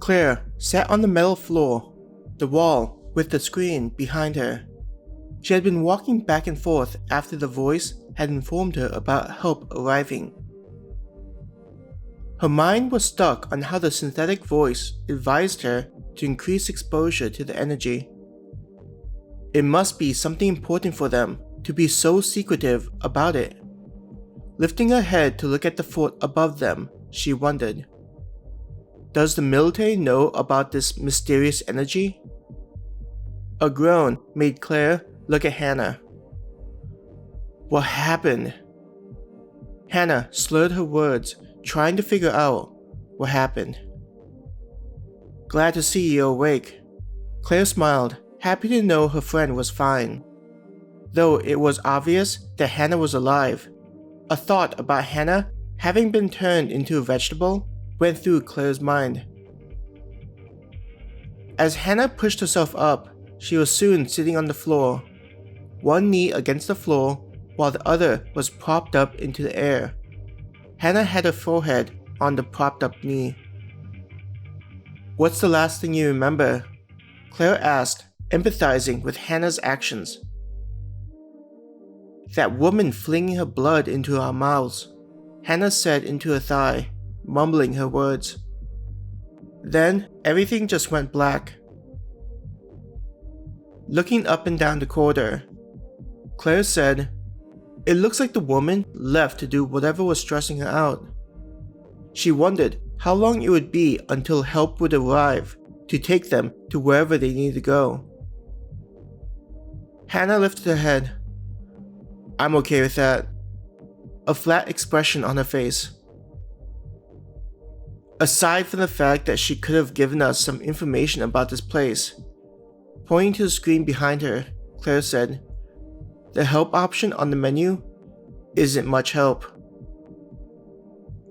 Claire sat on the metal floor, the wall with the screen behind her. She had been walking back and forth after the voice had informed her about help arriving. Her mind was stuck on how the synthetic voice advised her to increase exposure to the energy. It must be something important for them to be so secretive about it. Lifting her head to look at the fort above them, she wondered, does the military know about this mysterious energy? A groan made Claire look at Hannah. What happened? Hannah slurred her words, trying to figure out what happened. Glad to see you awake. Claire smiled, happy to know her friend was fine. Though it was obvious that Hannah was alive, a thought about Hannah having been turned into a vegetable went through Claire's mind. As Hannah pushed herself up, she was soon sitting on the floor, one knee against the floor while the other was propped up into the air. Hannah had her forehead on the propped up knee. What's the last thing you remember? Claire asked, empathizing with Hannah's actions. That woman flinging her blood into our mouths, Hannah said into her thigh, mumbling her words. Then everything just went black. Looking up and down the corridor, Claire said, it looks like the woman left to do whatever was stressing her out. She wondered how long it would be until help would arrive to take them to wherever they needed to go. Hannah lifted her head. I'm okay with that. A flat expression on her face. Aside from the fact that she could have given us some information about this place. Pointing to the screen behind her, Claire said, the help option on the menu isn't much help.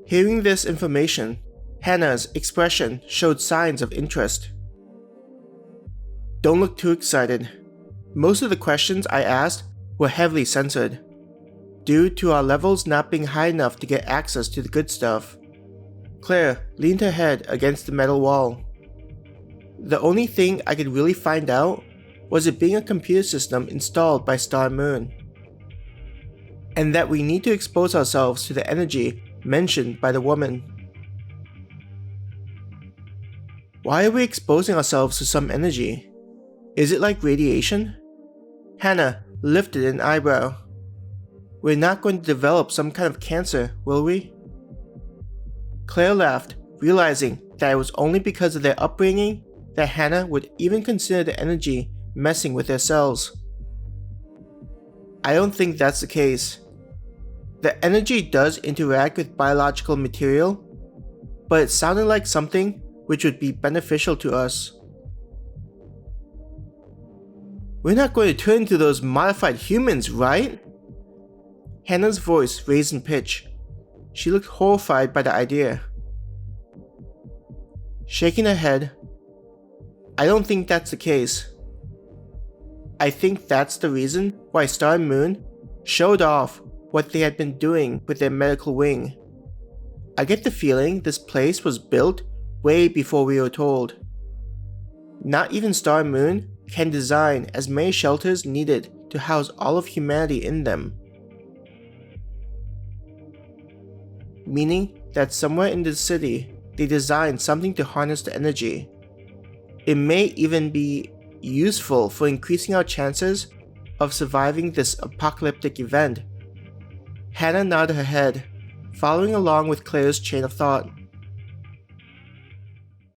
Hearing this information, Hannah's expression showed signs of interest. Don't look too excited. Most of the questions I asked were heavily censored, due to our levels not being high enough to get access to the good stuff. Claire leaned her head against the metal wall. The only thing I could really find out was it being a computer system installed by Star Moon, and that we need to expose ourselves to the energy mentioned by the woman. Why are we exposing ourselves to some energy? Is it like radiation? Hannah lifted an eyebrow. We're not going to develop some kind of cancer, will we? Claire laughed, realizing that it was only because of their upbringing that Hannah would even consider the energy messing with their cells. I don't think that's the case. The energy does interact with biological material, but it sounded like something which would be beneficial to us. We're not going to turn into those modified humans, right? Hannah's voice raised in pitch. She looked horrified by the idea. Shaking her head, I don't think that's the case. I think that's the reason why Star and Moon showed off what they had been doing with their medical wing. I get the feeling this place was built way before we were told. Not even Star and Moon can design as many shelters needed to house all of humanity in them. Meaning that somewhere in the city, they designed something to harness the energy. It may even be useful for increasing our chances of surviving this apocalyptic event. Hannah nodded her head, following along with Claire's chain of thought.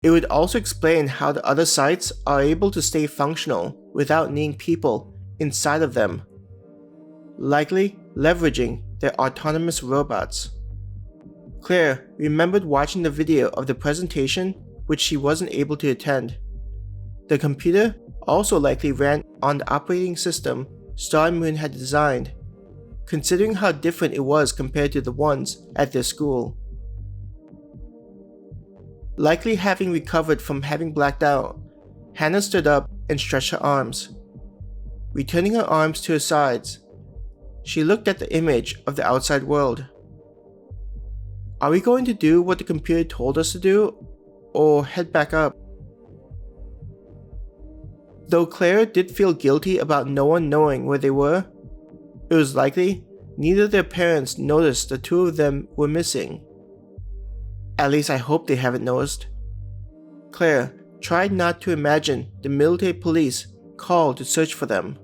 It would also explain how the other sites are able to stay functional without needing people inside of them, likely leveraging their autonomous robots. Claire remembered watching the video of the presentation which she wasn't able to attend. The computer also likely ran on the operating system Star and Moon had designed, considering how different it was compared to the ones at their school. Likely having recovered from having blacked out, Hannah stood up and stretched her arms. Returning her arms to her sides, she looked at the image of the outside world. Are we going to do what the computer told us to do, or head back up. Though Claire did feel guilty about no one knowing where they were, it was likely neither of their parents noticed the two of them were missing. At least I hope they haven't noticed. Claire tried not to imagine the military police called to search for them.